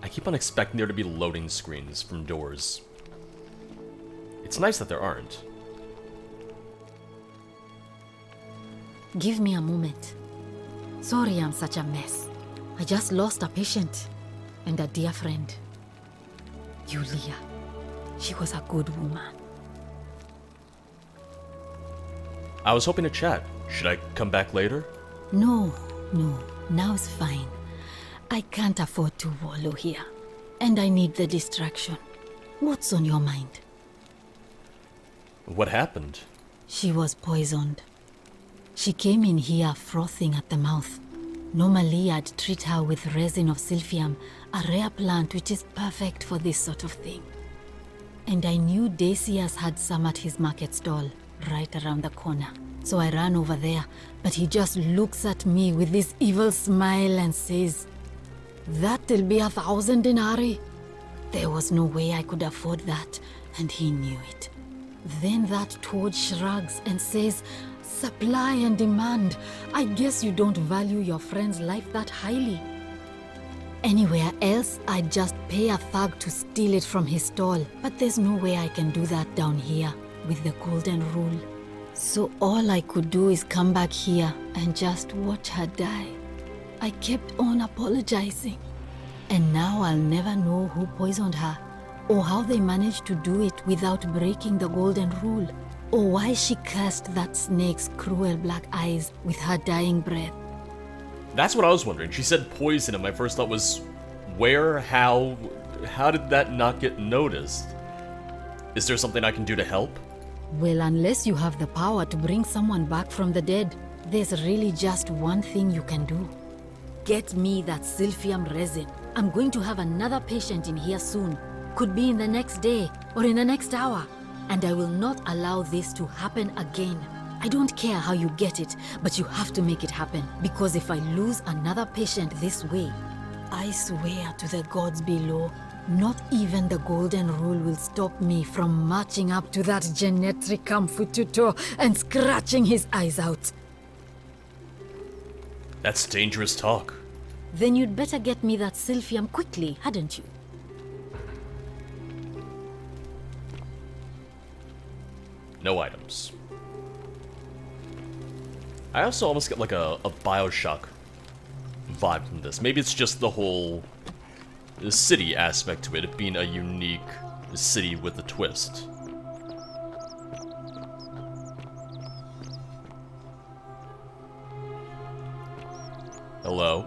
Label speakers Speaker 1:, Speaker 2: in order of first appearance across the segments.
Speaker 1: I keep on expecting there to be loading screens from doors. It's nice that there aren't.
Speaker 2: Give me a moment. Sorry I'm such a mess. I just lost a patient and a dear friend. Julia. She was a good woman.
Speaker 1: I was hoping to chat. Should I come back later?
Speaker 2: No. Now's fine. I can't afford to wallow here. And I need the distraction. What's on your mind?
Speaker 1: What happened?
Speaker 2: She was poisoned. She came in here frothing at the mouth. Normally I'd treat her with resin of silphium, a rare plant which is perfect for this sort of thing. And I knew Decius had some at his market stall, right around the corner. So I ran over there, but he just looks at me with this evil smile and says, "That'll be 1,000 denarii." There was no way I could afford that, and he knew it. Then that toad shrugs and says, "Supply and demand. I guess you don't value your friend's life that highly." Anywhere else, I'd just pay a thug to steal it from his stall, but there's no way I can do that down here with the golden rule. So all I could do is come back here and just watch her die. I kept on apologizing. And now I'll never know who poisoned her, or how they managed to do it without breaking the golden rule, or why she cursed that snake's cruel black eyes with her dying breath.
Speaker 1: That's what I was wondering. She said poison, and my first thought was, where, how did that not get noticed? Is there something I can do to help?
Speaker 2: Well, unless you have the power to bring someone back from the dead, there's really just one thing you can do. Get me that silphium resin. I'm going to have another patient in here soon. Could be in the next day, or in the next hour. And I will not allow this to happen again. I don't care how you get it, but you have to make it happen. Because if I lose another patient this way, I swear to the gods below, not even the golden rule will stop me from marching up to that genetricum fututo and scratching his eyes out.
Speaker 1: That's dangerous talk.
Speaker 2: Then you'd better get me that silphium quickly, hadn't you?
Speaker 1: No items. I also almost get like a Bioshock vibe from this. Maybe it's just the whole city aspect to it being a unique city with a twist. Hello?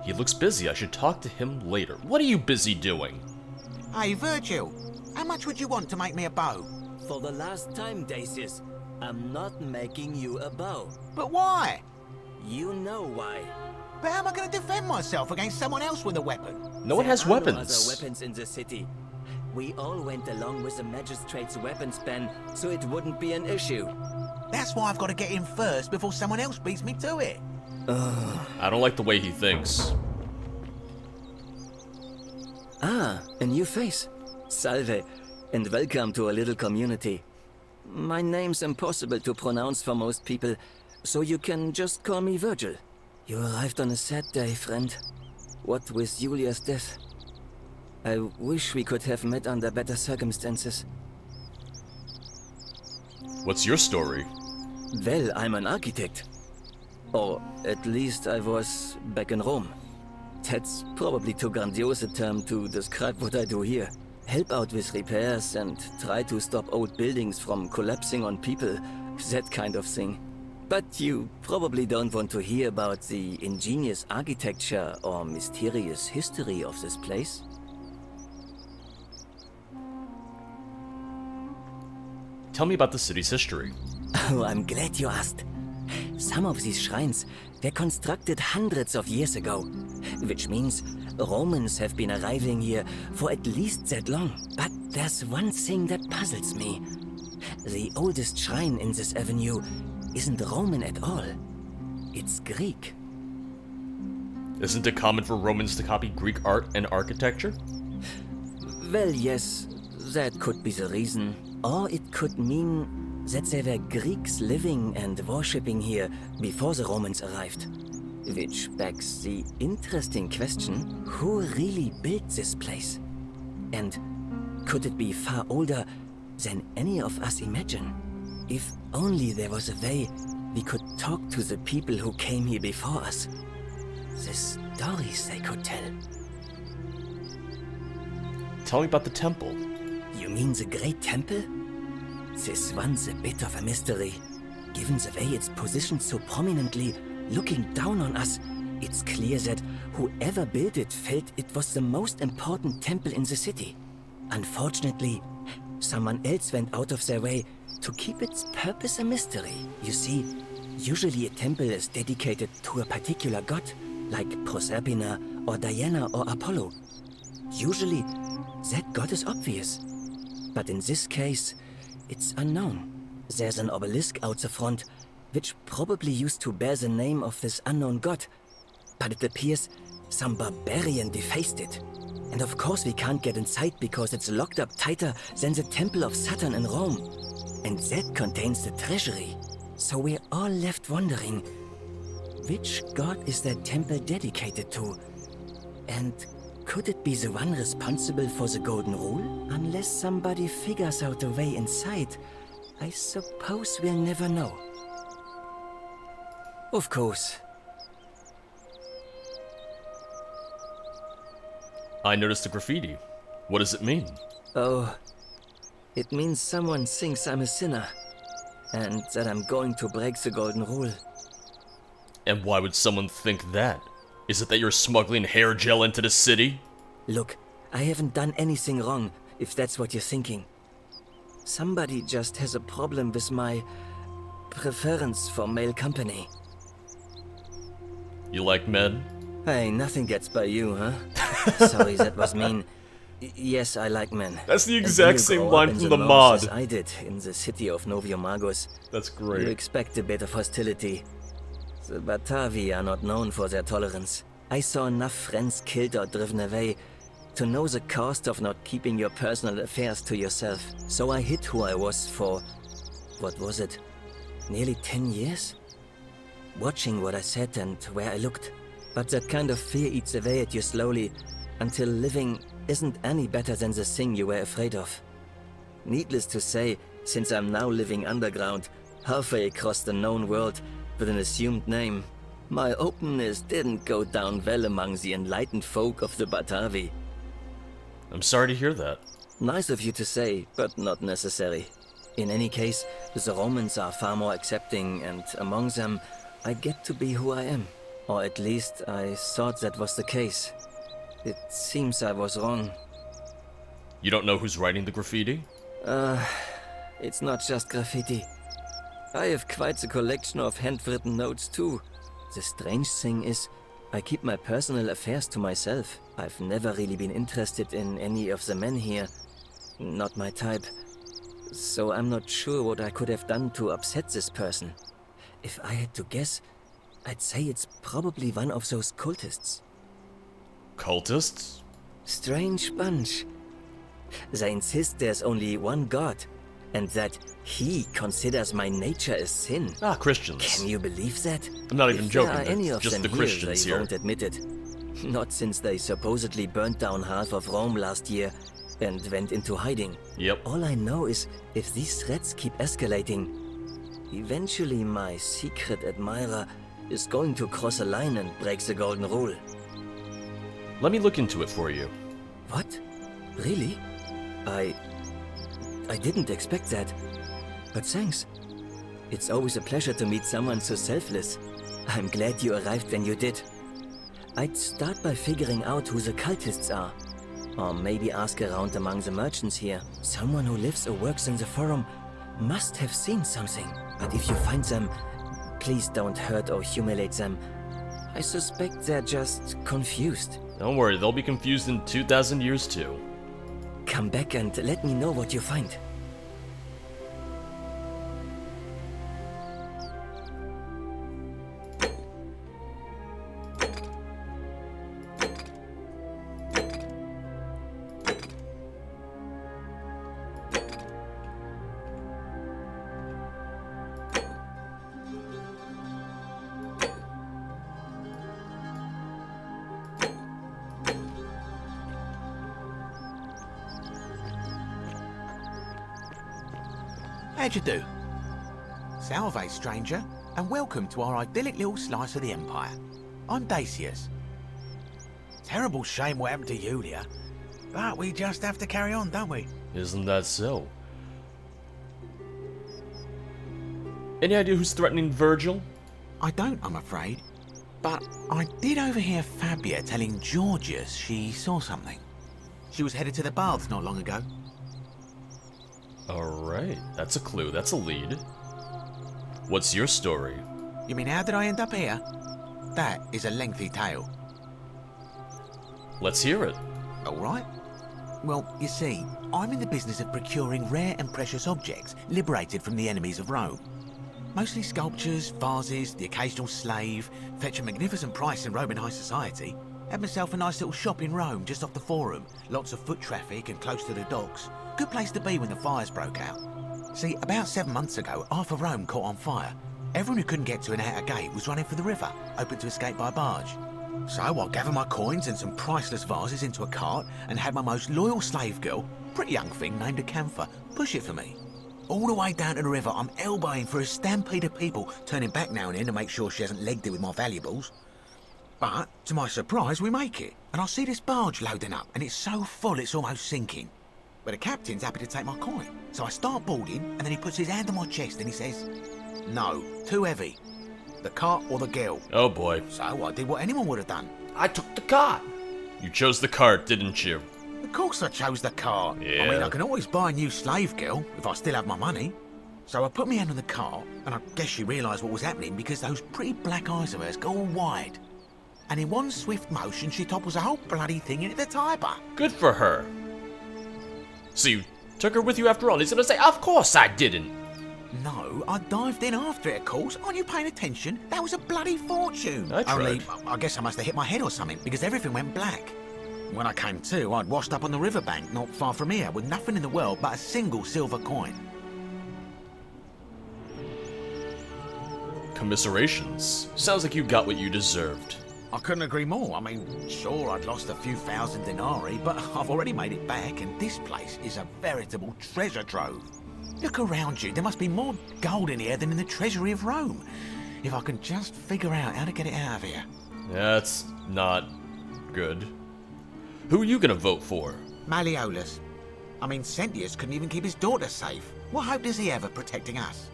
Speaker 1: He looks busy. I should talk to him later. What are you busy doing?
Speaker 3: Hey, Virgil, how much would you want to make me a bow?
Speaker 4: For the last time, Decius, I'm not making you a bow.
Speaker 3: But why?
Speaker 4: You know why.
Speaker 3: But how am I going to defend myself against someone else with a weapon?
Speaker 1: No one has
Speaker 4: There are no
Speaker 1: weapons.
Speaker 4: other weapons in the city. We all went along with the Magistrate's weapons ban, so it wouldn't be an issue.
Speaker 3: That's why I've got to get in first before someone else beats me to it.
Speaker 1: I don't like the way he thinks.
Speaker 4: Ah, a new face. Salve, and welcome to a little community. My name's impossible to pronounce for most people, so you can just call me Virgil. You arrived on a sad day, friend. What with Julia's death? I wish we could have met under better circumstances.
Speaker 1: What's your story?
Speaker 4: Well, I'm an architect. Or at least I was back in Rome. That's probably too grandiose a term to describe what I do here. Help out with repairs and try to stop old buildings from collapsing on people, that kind of thing. But you probably don't want to hear about the ingenious architecture or mysterious history of this place.
Speaker 1: Tell me about the city's history.
Speaker 4: Oh, I'm glad you asked. Some of these shrines were constructed hundreds of years ago, which means Romans have been arriving here for at least that long. But there's one thing that puzzles me. The oldest shrine in this avenue isn't Roman at all. It's Greek.
Speaker 1: Isn't it common for Romans to copy Greek art and architecture?
Speaker 4: Well, yes, that could be the reason. Or it could mean that there were Greeks living and worshipping here before the Romans arrived. Which begs the interesting question, who really built this place? And could it be far older than any of us imagine? If only there was a way we could talk to the people who came here before us. The stories they could tell.
Speaker 1: Tell me about the temple.
Speaker 4: You mean the Great Temple? This one's a bit of a mystery. Given the way it's positioned so prominently, looking down on us, it's clear that whoever built it felt it was the most important temple in the city. Unfortunately, someone else went out of their way to keep its purpose a mystery. You see, usually a temple is dedicated to a particular god, like Proserpina or Diana or Apollo. Usually, that god is obvious. But in this case, it's unknown. There's an obelisk out the front, which probably used to bear the name of this unknown god. But it appears some barbarian defaced it. And of course we can't get inside because it's locked up tighter than the Temple of Saturn in Rome. And that contains the treasury. So we're all left wondering, which god is that temple dedicated to? And could it be the one responsible for the Golden Rule? Unless somebody figures out a way inside, I suppose we'll never know. Of course.
Speaker 1: I noticed the graffiti. What does it mean?
Speaker 4: Oh, it means someone thinks I'm a sinner, and that I'm going to break the Golden Rule.
Speaker 1: And why would someone think that? Is it that you're smuggling hair gel into the city?
Speaker 4: Look, I haven't done anything wrong, if that's what you're thinking. Somebody just has a problem with my preference for male company.
Speaker 1: You like men?
Speaker 4: Hey, nothing gets by you, huh? Sorry, that was mean. Yes, I like men.
Speaker 1: That's the
Speaker 4: And
Speaker 1: exact
Speaker 4: when you
Speaker 1: same
Speaker 4: grow up
Speaker 1: line
Speaker 4: in
Speaker 1: from the
Speaker 4: north
Speaker 1: mod.
Speaker 4: as I did in the city of Noviomagos.
Speaker 1: That's
Speaker 4: You
Speaker 1: great.
Speaker 4: expect a bit of hostility. The Batavi are not known for their tolerance. I saw enough friends killed or driven away to know the cost of not keeping your personal affairs to yourself. So I hid who I was for, what was it, nearly 10 years? Watching what I said and where I looked. But that kind of fear eats away at you slowly, until living isn't any better than the thing you were afraid of. Needless to say, since I'm now living underground, halfway across the known world, with an assumed name, my openness didn't go down well among the enlightened folk of the Batavi.
Speaker 1: I'm sorry to hear that.
Speaker 4: Nice of you to say, but not necessary. In any case, the Romans are far more accepting, and among them, I get to be who I am. Or at least, I thought that was the case. It seems I was wrong.
Speaker 1: You don't know who's writing the graffiti?
Speaker 4: It's not just graffiti. I have quite the collection of handwritten notes too. The strange thing is, I keep my personal affairs to myself. I've never really been interested in any of the men here. Not my type. So I'm not sure what I could have done to upset this person. If I had to guess, I'd say it's probably one of those cultists.
Speaker 1: Cultists?
Speaker 4: Strange bunch. They insist there's only one god, and that he considers my nature a sin.
Speaker 1: Ah, Christians.
Speaker 4: Can you believe that?
Speaker 1: I'm not even
Speaker 4: If
Speaker 1: joking,
Speaker 4: there are any
Speaker 1: it's
Speaker 4: of
Speaker 1: just
Speaker 4: them
Speaker 1: the Christians
Speaker 4: they
Speaker 1: here.
Speaker 4: won't admit it. Not since they supposedly burnt down half of Rome last year and went into hiding.
Speaker 1: Yep.
Speaker 4: All I know is if these threats keep escalating, eventually my secret admirer is going to cross a line and break the Golden Rule.
Speaker 1: Let me look into it for you.
Speaker 4: What? Really? I didn't expect that. But thanks. It's always a pleasure to meet someone so selfless. I'm glad you arrived when you did. I'd start by figuring out who the cultists are. Or maybe ask around among the merchants here. Someone who lives or works in the forum must have seen something. But if you find them, please don't hurt or humiliate them. I suspect they're just confused.
Speaker 1: Don't worry, they'll be confused in 2,000 years too.
Speaker 4: Come back and let me know what you find.
Speaker 3: How'd you do? Salve, stranger, and welcome to our idyllic little slice of the Empire. I'm Dacius. Terrible shame what happened to Yulia, but we just have to carry on, don't we?
Speaker 1: Isn't that so? Any idea who's threatening Virgil?
Speaker 3: I don't, I'm afraid. But I did overhear Fabia telling Georgius she saw something. She was headed to the baths not long ago.
Speaker 1: Alright, that's a clue, that's a lead. What's your story?
Speaker 3: You mean how did I end up here? That is a lengthy tale.
Speaker 1: Let's hear it.
Speaker 3: Alright. Well, you see, I'm in the business of procuring rare and precious objects liberated from the enemies of Rome. Mostly sculptures, vases, the occasional slave, fetch a magnificent price in Roman high society. Had myself a nice little shop in Rome, just off the Forum. Lots of foot traffic and close to the docks. Good place to be when the fires broke out. See, about 7 months ago, half of Rome caught on fire. Everyone who couldn't get to an outer gate was running for the river, open to escape by barge. So I gathered my coins and some priceless vases into a cart and had my most loyal slave girl, pretty young thing named Acantha, push it for me. All the way down to the river, I'm elbowing for a stampede of people, turning back now and then to make sure she hasn't legged it with my valuables. But, to my surprise, we make it, and I see this barge loading up, and it's so full it's almost sinking. But the captain's happy to take my coin, so I start boarding, and then he puts his hand on my chest and he says, "No, too heavy. The cart or the girl."
Speaker 1: Oh boy.
Speaker 3: So I did what anyone would have done.
Speaker 5: I took the cart.
Speaker 1: You chose the cart, didn't you?
Speaker 3: Of course I chose the cart. I mean,
Speaker 1: Yeah.
Speaker 3: I can always buy a new slave girl if I still have my money. So I put my hand on the cart, and I guess she realised what was happening because those pretty black eyes of hers go all wide. And in one swift motion, she topples the whole bloody thing into the Tiber.
Speaker 1: Good for her. So you took her with you after all. He's gonna say, of course I didn't.
Speaker 3: No, I dived in after it, of course. Aren't you paying attention? That was a bloody fortune.
Speaker 1: I tried.
Speaker 3: Only, I guess I must have hit my head or something, because everything went black. When I came to, I'd washed up on the riverbank, not far from here, with nothing in the world but a single silver coin.
Speaker 1: Commiserations. Sounds like you got what you deserved.
Speaker 3: I couldn't agree more. I mean, sure, I'd lost a few thousand denarii, but I've already made it back, and this place is a veritable treasure trove. Look around you. There must be more gold in here than in the treasury of Rome. If I can just figure out how to get it out of here.
Speaker 1: That's not good. Who are you gonna vote for?
Speaker 3: Malleolus. I mean, Sentius couldn't even keep his daughter safe. What hope does he have of protecting us?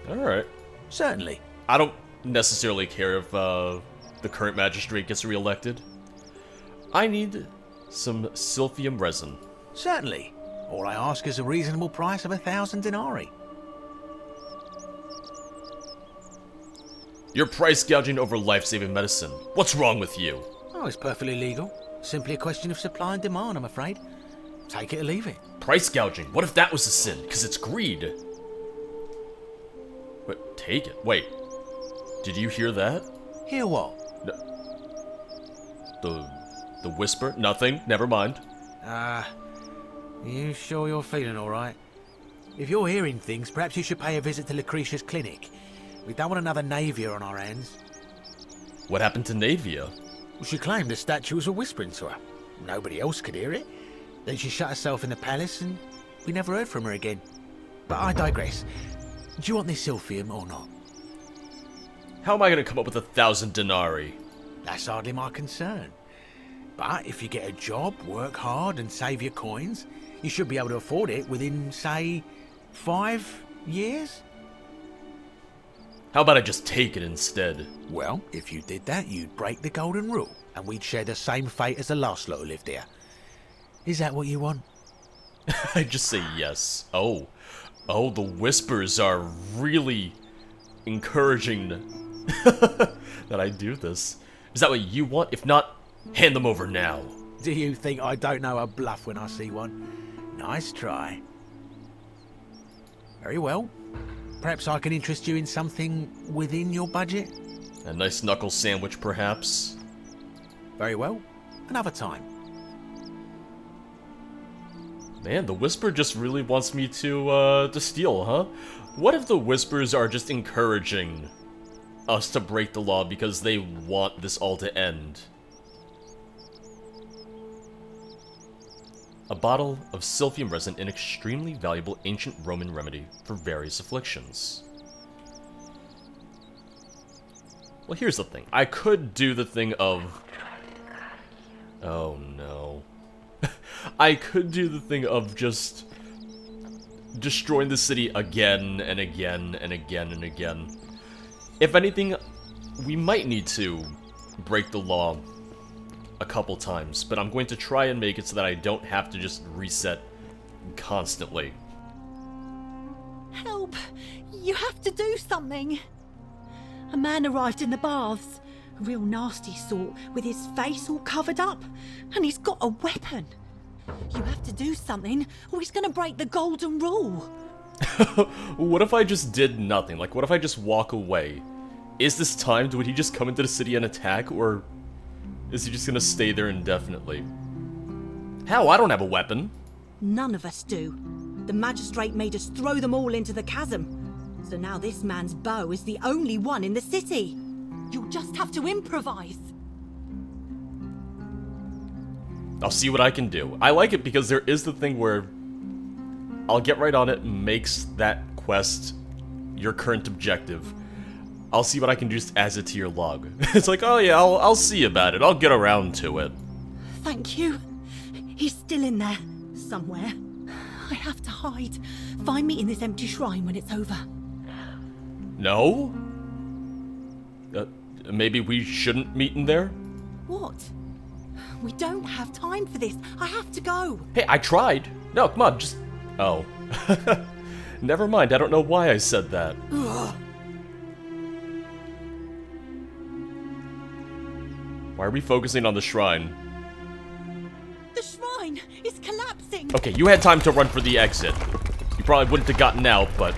Speaker 1: Alright.
Speaker 3: Certainly.
Speaker 1: I don't necessarily care if the current magistrate gets reelected. I need some silphium resin.
Speaker 3: Certainly. All I ask is a reasonable price of 1,000 denarii.
Speaker 1: You're price gouging over life-saving medicine. What's wrong with you?
Speaker 3: Oh, it's perfectly legal. Simply a question of supply and demand, I'm afraid. Take it or leave it.
Speaker 1: Price gouging? What if that was a sin? Because it's greed. Wait, take it. Wait. Did you hear that?
Speaker 3: Hear what?
Speaker 1: The whisper? Nothing. Never mind.
Speaker 3: You sure you're feeling all right? If you're hearing things, perhaps you should pay a visit to Lucretia's clinic. We don't want another Navia on our hands.
Speaker 1: What happened to Navia?
Speaker 3: She claimed the statues were whispering to her. Nobody else could hear it. Then she shut herself in the palace and we never heard from her again. But I digress. Do you want this silphium or not?
Speaker 1: How am I going to come up with 1,000 denarii?
Speaker 3: That's hardly my concern. But if you get a job, work hard and save your coins, you should be able to afford it within, say, 5 years?
Speaker 1: How about I just take it instead?
Speaker 3: Well, if you did that, you'd break the golden rule, and we'd share the same fate as the last lot who lived here. Is that what you want?
Speaker 1: I just say yes. Oh, the whispers are really encouraging that I do this. Is that what you want? If not, hand them over now.
Speaker 3: Do you think I don't know a bluff when I see one? Nice try. Very well. Perhaps I can interest you in something within your budget?
Speaker 1: A nice knuckle sandwich, perhaps?
Speaker 3: Very well. Another time.
Speaker 1: Man, the Whisper just really wants me to steal, huh? What if the Whispers are just encouraging us to break the law because they want this all to end? A bottle of Sylphium resin, an extremely valuable ancient Roman remedy for various afflictions. Well, here's the thing. I could do the thing of... Oh, no. I could do the thing of just destroying the city again and again and again and again. If anything, we might need to break the law a couple times, but I'm going to try and make it so that I don't have to just reset constantly.
Speaker 5: Help! You have to do something! A man arrived in the baths. A real nasty sort, with his face all covered up. And he's got a weapon. You have to do something, or he's gonna break the golden rule.
Speaker 1: What if I just did nothing? Like, what if I just walk away? Is this timed? Would he just come into the city and attack, or is he just gonna stay there indefinitely? Hell, I don't have a weapon.
Speaker 5: None of us do. The Magistrate made us throw them all into the chasm. So now this man's bow is the only one in the city. You'll just have to improvise.
Speaker 1: I'll see what I can do. I like it because there is the thing where I'll get right on it, makes that quest your current objective. I'll see what I can do just as it to your log. It's like, oh yeah, I'll see about it. I'll get around to it.
Speaker 5: Thank you. He's still in there, somewhere. I have to hide. Find me in this empty shrine when it's over.
Speaker 1: No? Maybe we shouldn't meet in there?
Speaker 5: What? We don't have time for this. I have to go.
Speaker 1: Hey, I tried. No, come on, just... Oh. Never mind, I don't know why I said that.
Speaker 5: Ugh.
Speaker 1: Why are we focusing on the shrine?
Speaker 5: The shrine is collapsing.
Speaker 1: Okay, you had time to run for the exit. You probably wouldn't have gotten out, but...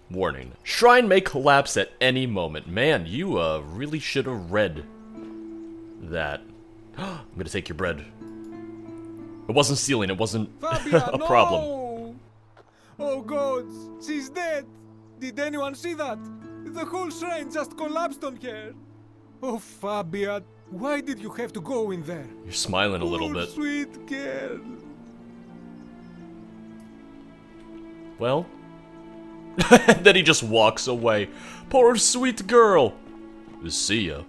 Speaker 1: Warning. Shrine may collapse at any moment. Man, you really should have read that. I'm gonna take your bread. It wasn't stealing, it wasn't a problem.
Speaker 6: No! Oh gods, she's dead! Did anyone see that? The whole shrine just collapsed on her. Oh Fabia, why did you have to go in there?
Speaker 1: You're smiling a little
Speaker 6: Poor
Speaker 1: bit.
Speaker 6: Sweet girl.
Speaker 1: Well... And then he just walks away. Poor sweet girl. See ya.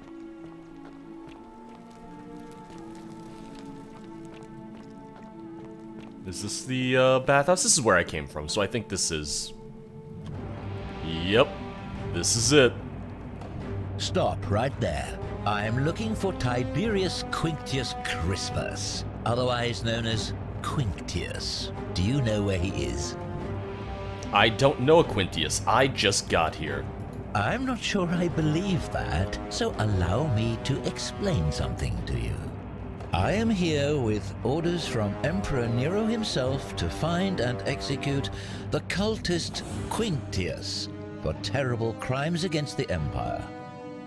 Speaker 1: Is this the bathhouse? This is where I came from, so I think this is... Yep. This is it.
Speaker 7: Stop right there. I'm looking for Tiberius Quinctius Crispus, otherwise known as Quinctius. Do you know where he is?
Speaker 1: I don't know Quintius. I just got here.
Speaker 7: I'm not sure I believe that, so allow me to explain something to you. I am here with orders from Emperor Nero himself to find and execute the cultist Quinctius for terrible crimes against the Empire.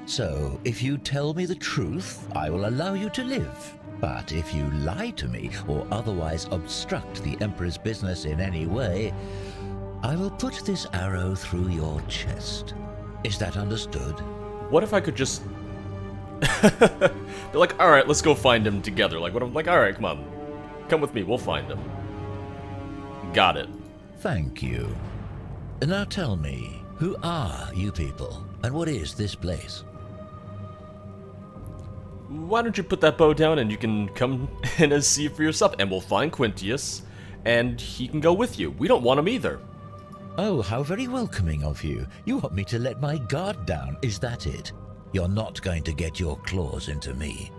Speaker 7: So, if you tell me the truth, I will allow you to live. But if you lie to me or otherwise obstruct the Emperor's business in any way, I will put this arrow through your chest. Is that understood?
Speaker 1: What if I could just... Be like, alright, let's go find him together. Like, what I'm like, alright, come on. Come with me, we'll find him. Got it.
Speaker 7: Thank you. Now tell me, who are you people? And what is this place?
Speaker 1: Why don't you put that bow down and you can come in and see for yourself. And we'll find Quintius, and he can go with you. We don't want him either.
Speaker 7: Oh, how very welcoming of you. You want me to let my guard down, is that it? You're not going to get your claws into me.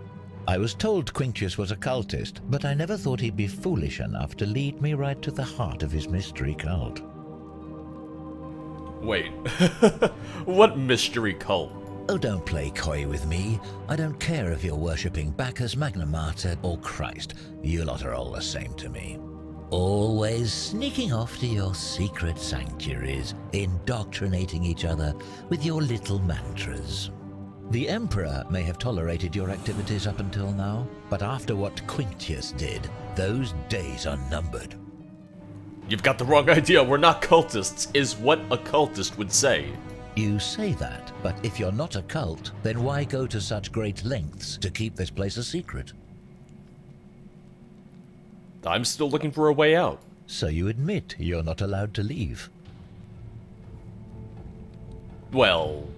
Speaker 7: I was told Quinctius was a cultist, but I never thought he'd be foolish enough to lead me right to the heart of his mystery cult.
Speaker 1: Wait. What mystery cult?
Speaker 7: Oh, don't play coy with me. I don't care if you're worshipping Bacchus, Magna Mater, or Christ. You lot are all the same to me. Always sneaking off to your secret sanctuaries, indoctrinating each other with your little mantras. The Emperor may have tolerated your activities up until now, but after what Quinctius did, those days are numbered.
Speaker 1: You've got the wrong idea. We're not cultists, is what a cultist would say.
Speaker 7: You say that, but if you're not a cult, then why go to such great lengths to keep this place a secret?
Speaker 1: I'm still looking for a way out.
Speaker 7: So you admit you're not allowed to leave?
Speaker 1: Well,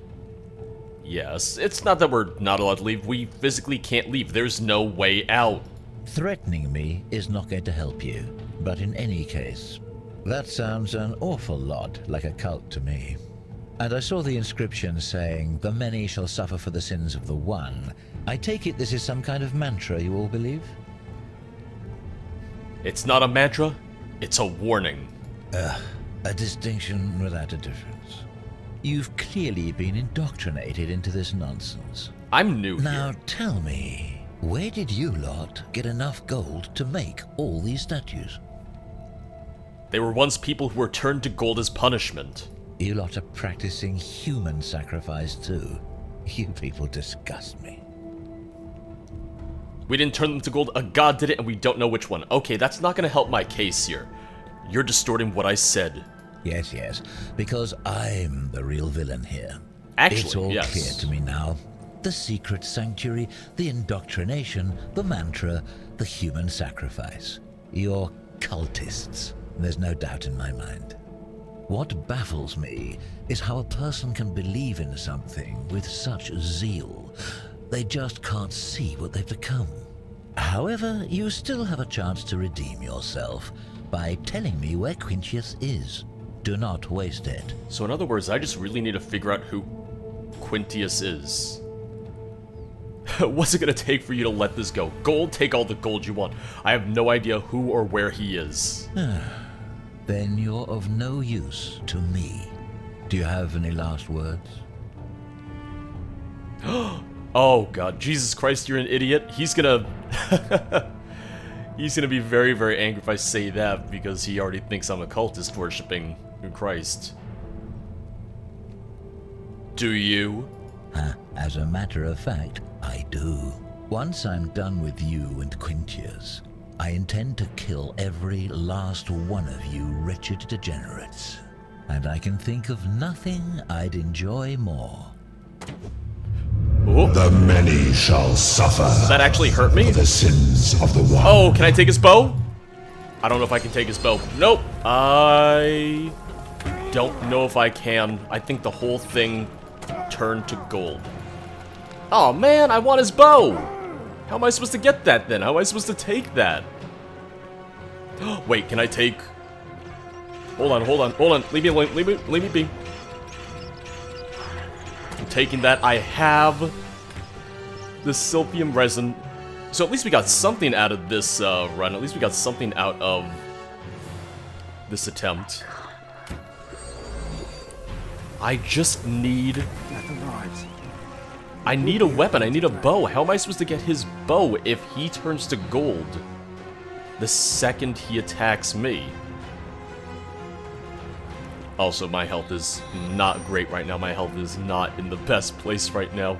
Speaker 1: yes. It's not that we're not allowed to leave. We physically can't leave. There's no way out.
Speaker 7: Threatening me is not going to help you. But in any case, that sounds an awful lot like a cult to me. And I saw the inscription saying, "The many shall suffer for the sins of the one." I take it this is some kind of mantra you all believe?
Speaker 1: It's not a mantra. It's a warning.
Speaker 7: A distinction without a difference. You've clearly been indoctrinated into this nonsense.
Speaker 1: I'm new
Speaker 7: Now
Speaker 1: here.
Speaker 7: tell me, where did you lot get enough gold to make all these statues?
Speaker 1: They were once people who were turned to gold as punishment.
Speaker 7: You lot are practicing human sacrifice too. You people disgust me.
Speaker 1: We didn't turn them to gold. A god did it, and we don't know which one. Okay, that's not gonna help my case here. You're distorting what I said.
Speaker 7: Yes, because I'm the real villain here.
Speaker 1: Actually,
Speaker 7: it's all
Speaker 1: yes.
Speaker 7: clear to me now. The secret sanctuary, the indoctrination, the mantra, the human sacrifice. You're cultists. There's no doubt in my mind. What baffles me is how a person can believe in something with such zeal. They just can't see what they've become. However, you still have a chance to redeem yourself by telling me where Quintius is. Do not waste it.
Speaker 1: So in other words, I just really need to figure out who Quintius is. What's it gonna take for you to let this go? Gold? Take all the gold you want. I have no idea who or where he is.
Speaker 7: Then you're of no use to me. Do you have any last words?
Speaker 1: Oh god, Jesus Christ, you're an idiot. He's gonna... He's gonna be very, very angry if I say that, because he already thinks I'm a cultist worshipping Christ. Do you?
Speaker 7: As a matter of fact, I do. Once I'm done with you and Quintius, I intend to kill every last one of you wretched degenerates. And I can think of nothing I'd enjoy more.
Speaker 1: Oh,
Speaker 8: The many shall suffer.
Speaker 1: does that actually hurt me?
Speaker 8: For the sins of the one.
Speaker 1: Oh, can I take his bow? I don't know if I can take his bow. Nope. I don't know if I can. I think the whole thing turned to gold. Oh man, I want his bow. How am I supposed to get that then? How am I supposed to take that? Wait, can I take... Hold on. Leave me alone. Leave me be. I'm taking that. I have the silphium resin. So at least we got something out of this run. At least we got something out of this attempt. I just need... I need a weapon. I need a bow. How am I supposed to get his bow if he turns to gold the second he attacks me? Also, my health is not great right now. My health is not in the best place right now.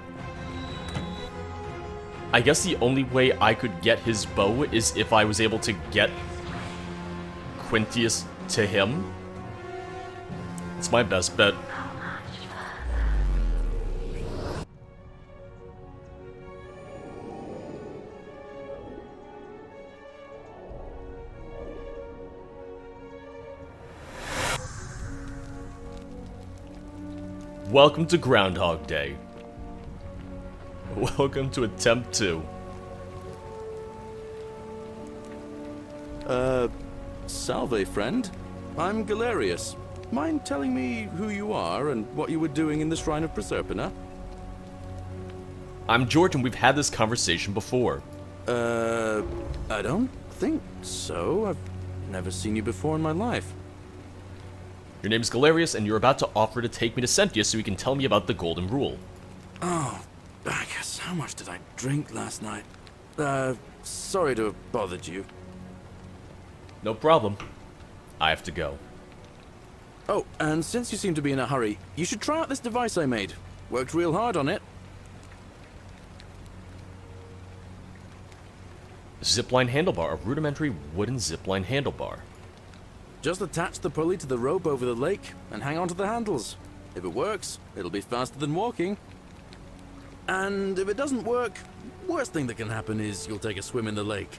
Speaker 1: I guess the only way I could get his bow is if I was able to get Quintius to him. It's my best bet. Welcome to Groundhog Day. Welcome to Attempt 2.
Speaker 9: Salve, friend. I'm Galerius. Mind telling me who you are and what you were doing in the Shrine of Proserpina?
Speaker 1: I'm George, and we've had this conversation before.
Speaker 9: I don't think so. I've never seen you before in my life.
Speaker 1: Your name's Galerius, and you're about to offer to take me to Cynthia so you can tell me about the Golden Rule.
Speaker 9: Oh, I guess how much did I drink last night? Sorry to have bothered you.
Speaker 1: No problem. I have to go.
Speaker 9: Oh, and since you seem to be in a hurry, you should try out this device I made. Worked real hard on it.
Speaker 1: Zipline handlebar, a rudimentary wooden zipline handlebar.
Speaker 9: Just attach the pulley to the rope over the lake and hang on to the handles. If it works, it'll be faster than walking. And if it doesn't work, worst thing that can happen is you'll take a swim in the lake.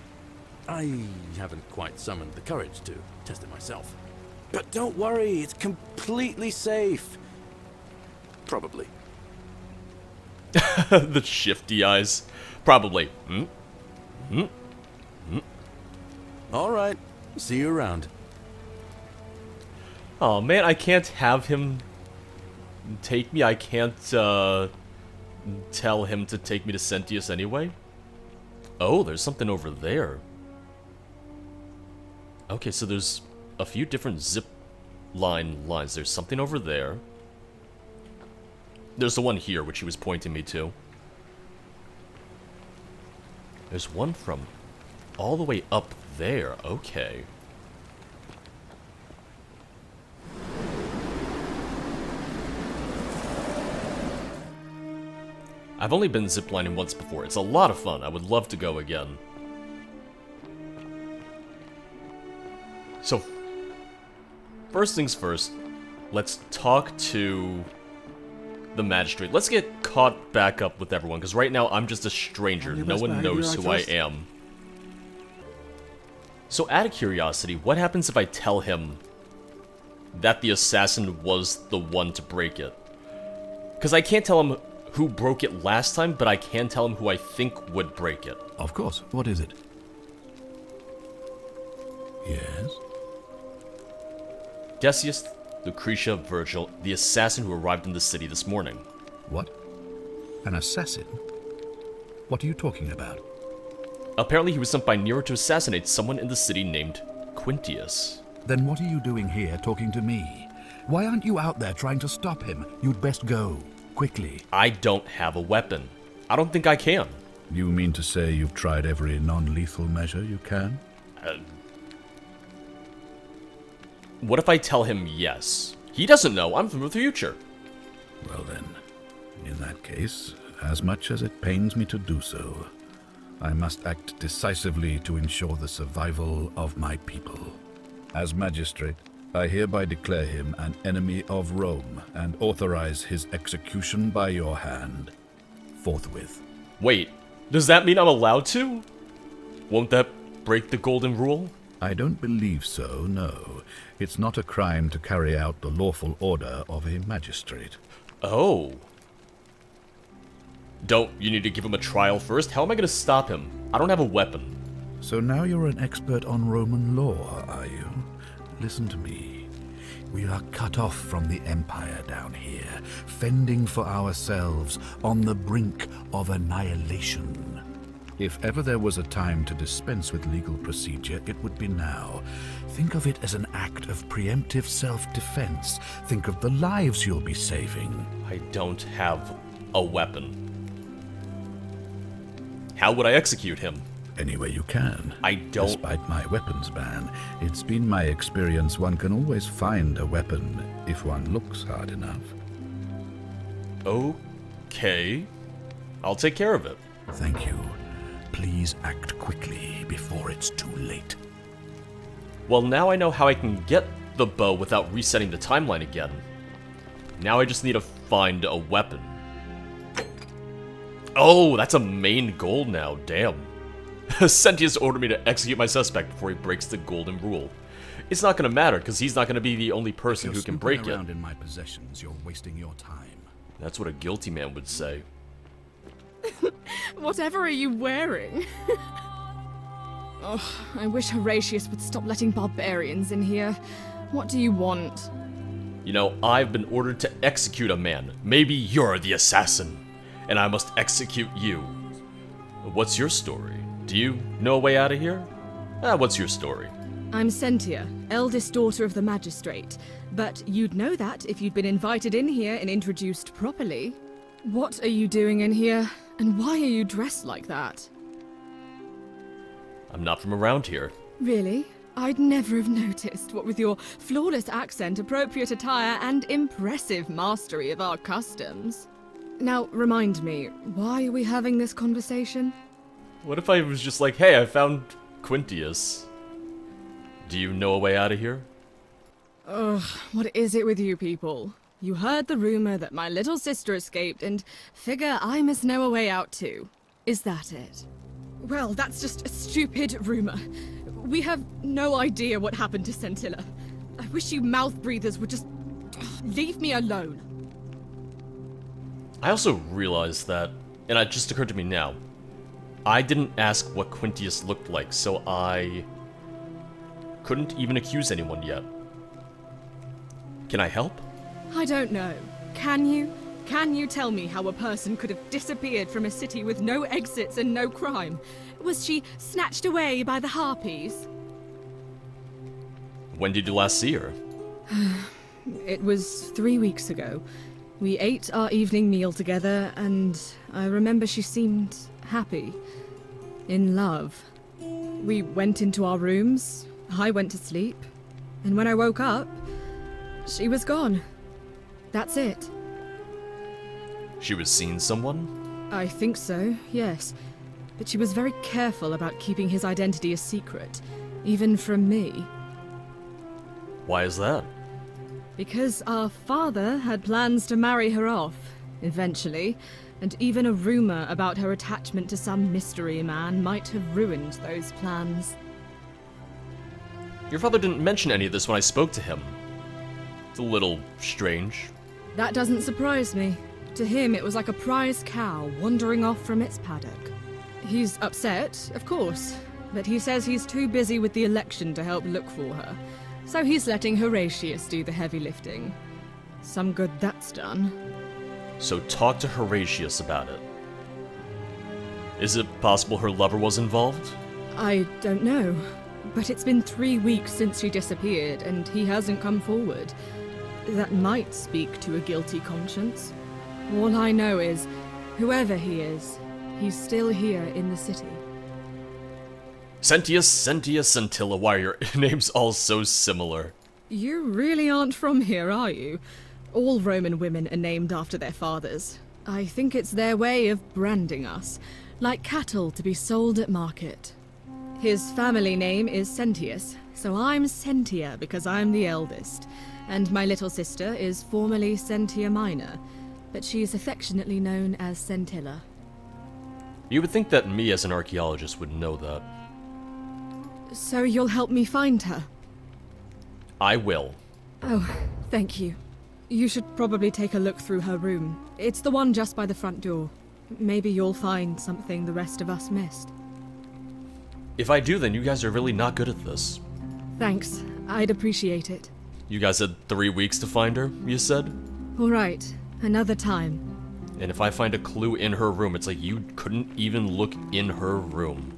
Speaker 9: I haven't quite summoned the courage to test it myself. But don't worry, it's completely safe. Probably.
Speaker 1: The shifty eyes. Probably.
Speaker 9: All right, see you around.
Speaker 1: Oh man, I can't have him take me. I can't tell him to take me to Sentius anyway. Oh, there's something over there. Okay, so there's a few different zip line lines. There's something over there. There's the one here, which he was pointing me to. There's one from all the way up there. Okay. I've only been ziplining once before. It's a lot of fun. I would love to go again. So, first things first, let's talk to the Magistrate. Let's get caught back up with everyone, because right now I'm just a stranger. No one knows who I am. So, out of curiosity, what happens if I tell him that the assassin was the one to break it? Because I can't tell him who broke it last time, but I can tell him who I think would break it.
Speaker 8: Of course. What is it? Yes?
Speaker 1: Decius, Lucretia, Virgil, the assassin who arrived in the city this morning.
Speaker 8: What? An assassin? What are you talking about?
Speaker 1: Apparently he was sent by Nero to assassinate someone in the city named Quintius.
Speaker 8: Then what are you doing here talking to me? Why aren't you out there trying to stop him? You'd best go. Quickly.
Speaker 1: I don't have a weapon. I don't think I can.
Speaker 8: You mean to say you've tried every non-lethal measure you can?
Speaker 1: What if I tell him yes? He doesn't know. I'm from the future.
Speaker 8: Well then, in that case, as much as it pains me to do so, I must act decisively to ensure the survival of my people. As Magistrate, I hereby declare him an enemy of Rome and authorize his execution by your hand, forthwith.
Speaker 1: Wait, does that mean I'm allowed to? Won't that break the golden rule?
Speaker 8: I don't believe so, no. It's not a crime to carry out the lawful order of a magistrate.
Speaker 1: Oh. Don't you need to give him a trial first? How am I going to stop him? I don't have a weapon.
Speaker 8: So now you're an expert on Roman law, are you? Listen to me. We are cut off from the Empire down here, fending for ourselves on the brink of annihilation. If ever there was a time to dispense with legal procedure, it would be now. Think of it as an act of preemptive self-defense. Think of the lives you'll be saving.
Speaker 1: I don't have a weapon. How would I execute him?
Speaker 8: Any way you can.
Speaker 1: I don't...
Speaker 8: Despite my weapons ban, it's been my experience one can always find a weapon if one looks hard enough.
Speaker 1: Okay. I'll take care of it.
Speaker 8: Thank you. Please act quickly before it's too late.
Speaker 1: Well, now I know how I can get the bow without resetting the timeline again. Now I just need to find a weapon. Oh, that's a main goal now, damn. Sentius ordered me to execute my suspect before he breaks the golden rule. It's not gonna matter, because he's not gonna be the only person who can break it.
Speaker 8: Around in my possessions, you're wasting your time.
Speaker 1: That's what a guilty man would say.
Speaker 10: Whatever are you wearing? Oh, I wish Horatius would stop letting barbarians in here. What do you want?
Speaker 1: You know, I've been ordered to execute a man. Maybe you're the assassin, and I must execute you. What's your story? Do you know a way out of here? What's your story?
Speaker 10: I'm Sentia, eldest daughter of the Magistrate. But you'd know that if you'd been invited in here and introduced properly. What are you doing in here? And why are you dressed like that?
Speaker 1: I'm not from around here.
Speaker 10: Really? I'd never have noticed, what with your flawless accent, appropriate attire, and impressive mastery of our customs. Now, remind me, why are we having this conversation?
Speaker 1: What if I was just like, hey, I found Quintius. Do you know a way out of here?
Speaker 10: Ugh, what is it with you people? You heard the rumor that my little sister escaped and figure I must know a way out too. Is that it? Well, that's just a stupid rumor. We have no idea what happened to Scintilla. I wish you mouth breathers would just leave me alone.
Speaker 1: I also realized that, and it just occurred to me now, I didn't ask what Quintius looked like, so I couldn't even accuse anyone yet. Can I help?
Speaker 10: I don't know. Can you? Can you tell me how a person could have disappeared from a city with no exits and no crime? Was she snatched away by the harpies?
Speaker 1: When did you last see her?
Speaker 10: It was 3 weeks ago. We ate our evening meal together, and I remember she seemed happy. In love. We went into our rooms, I went to sleep, and when I woke up, she was gone. That's it.
Speaker 1: She was seeing someone?
Speaker 10: I think so, yes. But she was very careful about keeping his identity a secret, even from me.
Speaker 1: Why is that?
Speaker 10: Because our father had plans to marry her off, eventually, and even a rumor about her attachment to some mystery man might have ruined those plans.
Speaker 1: Your father didn't mention any of this when I spoke to him. It's a little strange.
Speaker 10: That doesn't surprise me. To him, it was like a prize cow wandering off from its paddock. He's upset, of course, but he says he's too busy with the election to help look for her. So he's letting Horatius do the heavy lifting. Some good that's done.
Speaker 1: So talk to Horatius about it. Is it possible her lover was involved?
Speaker 10: I don't know, but it's been 3 weeks since she disappeared, and he hasn't come forward. That might speak to a guilty conscience. All I know is, whoever he is, he's still here in the city.
Speaker 1: Sentius, Sentia, Scintilla, why are your names all so similar?
Speaker 10: You really aren't from here, are you? All Roman women are named after their fathers. I think it's their way of branding us, like cattle to be sold at market. His family name is Sentius, so I'm Sentia because I'm the eldest, and my little sister is formerly Sentia Minor, but she's affectionately known as Scintilla.
Speaker 1: You would think that me as an archaeologist would know that.
Speaker 10: So you'll help me find her?
Speaker 1: I will.
Speaker 10: Oh, thank you. You should probably take a look through her room. It's the one just by the front door. Maybe you'll find something the rest of us missed.
Speaker 1: If I do, then you guys are really not good at this.
Speaker 10: Thanks. I'd appreciate it.
Speaker 1: You guys had 3 weeks to find her, you said?
Speaker 10: All right. Another time.
Speaker 1: And if I find a clue in her room, it's like you couldn't even look in her room.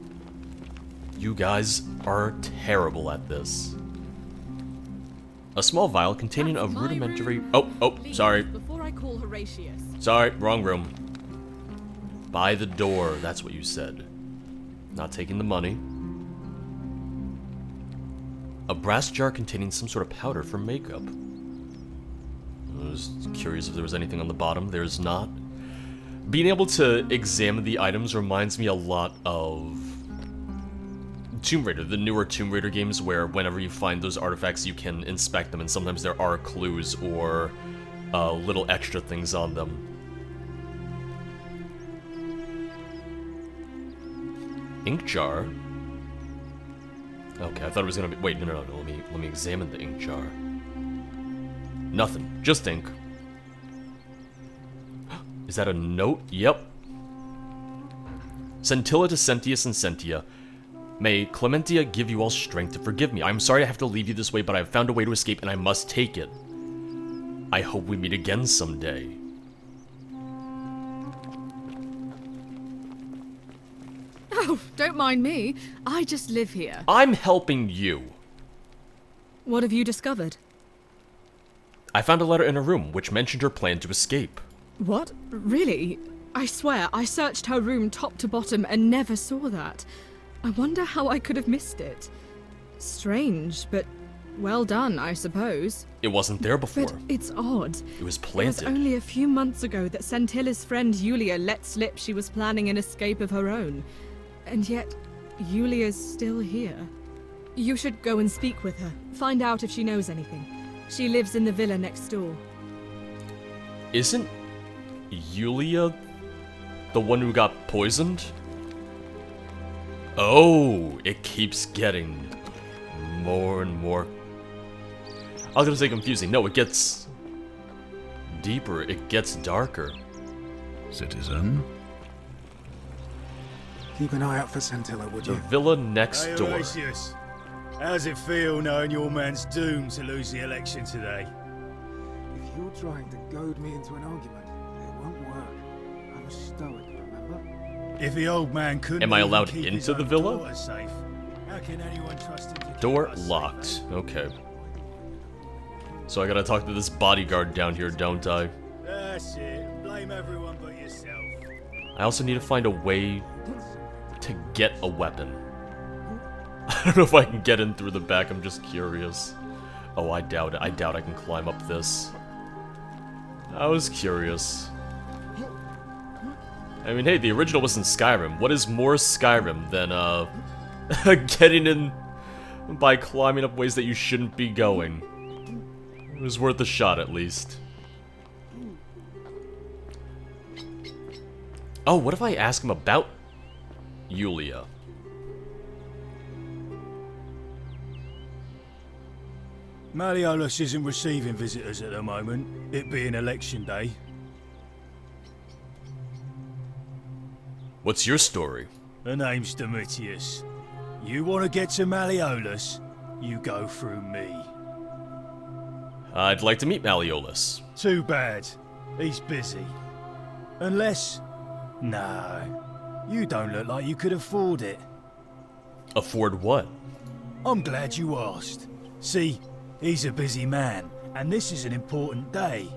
Speaker 1: You guys are terrible at this. A small vial containing a rudimentary... Oh, sorry.
Speaker 10: Before I call Horatius.
Speaker 1: Sorry, wrong room. By the door, that's what you said. Not taking the money. A brass jar containing some sort of powder for makeup. I was curious if there was anything on the bottom. There's not. Being able to examine the items reminds me a lot of Tomb Raider, the newer Tomb Raider games, where whenever you find those artifacts you can inspect them, and sometimes there are clues or little extra things on them. Ink jar? Okay, I thought it was gonna be... Wait, no, let me examine the ink jar. Nothing, just ink. Is that a note? Yep. Scintilla to Sentius and Sentia. May Clementia give you all strength to forgive me. I'm sorry I have to leave you this way, but I have found a way to escape and I must take it. I hope we meet again someday.
Speaker 10: Oh, don't mind me. I just live here.
Speaker 1: I'm helping you.
Speaker 10: What have you discovered?
Speaker 1: I found a letter in her room which mentioned her plan to escape.
Speaker 10: What? Really? I swear, I searched her room top to bottom and never saw that. I wonder how I could have missed it. Strange, but well done, I suppose.
Speaker 1: It wasn't there before.
Speaker 10: But it's odd.
Speaker 1: It was
Speaker 10: It
Speaker 1: planted.
Speaker 10: was only a few months ago that Scentilla's friend Yulia let slip she was planning an escape of her own. And yet, Yulia's still here. You should go and speak with her. Find out if she knows anything. She lives in the villa next door.
Speaker 1: isn't Yulia the one who got poisoned? Oh, it keeps getting more and more. I was gonna say confusing. No, it gets deeper. It gets darker.
Speaker 8: Citizen?
Speaker 6: Keep an eye out for Santilla, would
Speaker 1: The
Speaker 6: you?
Speaker 1: villa next
Speaker 11: Hey,
Speaker 1: door.
Speaker 11: Horatius. How's it feel knowing your man's doomed to lose the election today?
Speaker 6: If you're trying to goad me into an argument, it won't work. I'm a stoic, remember?
Speaker 11: If the old man couldn't
Speaker 1: Am I
Speaker 11: even
Speaker 1: allowed
Speaker 11: keep his
Speaker 1: into the
Speaker 11: own
Speaker 1: villa?
Speaker 11: daughter safe, how can anyone trust him to keep
Speaker 1: Door
Speaker 11: us safe,
Speaker 1: locked.
Speaker 11: eh?
Speaker 1: Okay. So I gotta talk to this bodyguard down here, don't I?
Speaker 11: That's it. Blame everyone but yourself.
Speaker 1: I also need to find a way to get a weapon. I don't know if I can get in through the back, I'm just curious. Oh, I doubt it. I doubt I can climb up this. I was curious. I mean, hey, the original was in Skyrim. What is more Skyrim than, getting in by climbing up ways that you shouldn't be going? It was worth a shot, at least. Oh, what if I ask him about Yulia?
Speaker 11: Malleolus isn't receiving visitors at the moment, it being election day.
Speaker 1: What's your story?
Speaker 11: Her name's Domitius. You want to get to Malleolus, you go through me.
Speaker 1: I'd like to meet Malleolus.
Speaker 11: Too bad. He's busy. Unless... No. You don't look like you could afford it.
Speaker 1: Afford what?
Speaker 11: I'm glad you asked. See, he's a busy man, and this is an important day.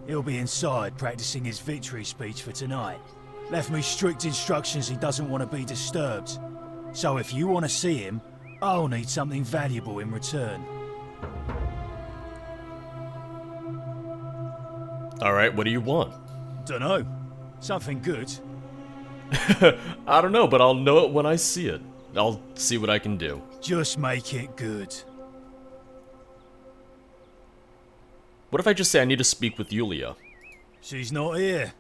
Speaker 11: He'll be inside practicing his victory speech for tonight. Left me strict instructions he doesn't want to be disturbed. So if you want to see him, I'll need something valuable in return.
Speaker 1: Alright, what do you want?
Speaker 11: Dunno. Something good.
Speaker 1: I don't know, but I'll know it when I see it. I'll see what I can do.
Speaker 11: Just make it good.
Speaker 1: What if I just say I need to speak with Yulia?
Speaker 11: She's not here.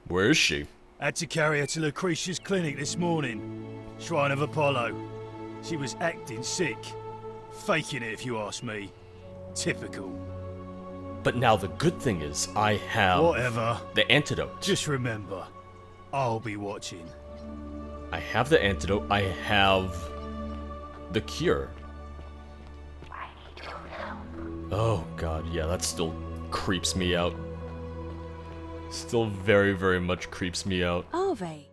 Speaker 1: Where is she?
Speaker 11: Had to carry her to Lucretia's clinic this morning. Shrine of Apollo. She was acting sick. Faking it, if you ask me. Typical.
Speaker 1: But now the good thing is, I have...
Speaker 11: Whatever.
Speaker 1: The antidote.
Speaker 11: Just remember, I'll be watching.
Speaker 1: I have the antidote, I have... the cure. Oh god, yeah, that still creeps me out. Still very, very much creeps me out.
Speaker 5: Are they?